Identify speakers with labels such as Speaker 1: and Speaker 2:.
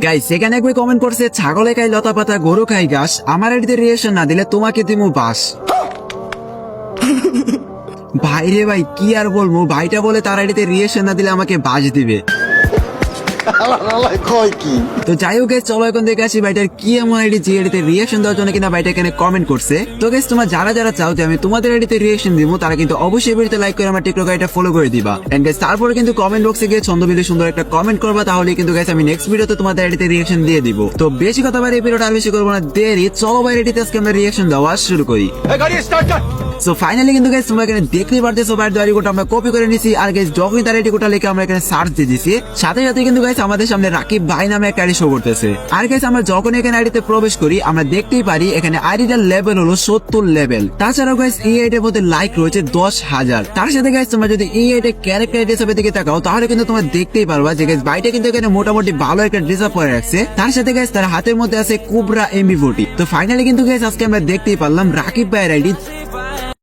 Speaker 1: Guys সেখানে একবার comment করছে ছাগলে খাই লতা পাতা গরু খাই ঘাস, আমার আইডিতে রিয়েকশন না দিলে তোমাকে দিমু বাস। ভাই রে ভাই কি আর বলবো, ভাইটা বলে তার আইডিতে রিয়েকশন না দিলে আমাকে বাস দিবে। তো যাই হোক guys, চলো এখন দেখে আসি ভাইটার কি এমন আইডি যে আইডিতে রিয়েকশন দেওয়ার জন্য কিনা ভাইটা এখানে কমেন্ট করছে। তো গাইস তোমরা যারা যারা চাও যে আমি তোমাদের আইডিতে রিয়েকশন দিব, তারা কিন্তু অবশ্যই ভিডিওতে লাইক করে আমার টিকটক আইডিটা ফলো করে দিবা। এন্ড গাইস তারপরে কিন্তু কমেন্ট বক্সে গিয়ে ছন্দবিলে সুন্দর একটা কমেন্ট করবা, তাহলে কিন্তু গাইস আমি নেক্সট ভিডিওতে তোমাদের আইডিতে রিয়েকশন দিয়ে দিব। তো বেশি কথা বাইরে এই ভিডিওটা আর বেশি করবো না, দেরি চলো ভাই আইডিতে আজকে আমরা রিয়েকশন দেওয়া শুরু করি। সো ফাইনালি কিন্তু গাইস তোমরা এখানে দেখতেই পারতেছো ভাইয়ের আইডি কোডটা আমরা কপি করে নিছি। আর গাইস যখনই তার আইডি কোডটা লিখে আমরা এখানে সার্চ দিয়ে দিছি, সাথে সাথে কিন্তু গাইস আমাদের সামনে রাকিব ভাই নামে একটা আইডি শো করতেছে। আর গাইস আমরা যখন এখানে আইডিতে প্রবেশ করি আমরা দেখতেই পারি এখানে আইডিটার লেভেল হলো 70 লেভেল। তাছাড়াও গাইস এই আইডির মধ্যে লাইক রয়েছে 10,000। তার সাথে গাইস তোমরা যদি এই আইডির ক্যারেক্টার হিসেবে দিকে তাকাও, তাহলে কিন্তু তোমরা দেখতেই পারবা যে গাইস ভাইটা কিন্তু এখানে মোটামুটি ভালো একটা ড্রেস আপ করে রাখছে। তার সাথে গাইস তার হাতের মধ্যে আছে কোবরা MB40। তো ফাইনালি কিন্তু গাইস আজকে আমরা দেখতেই পারলাম রাকিব ভাইয়ের আইডি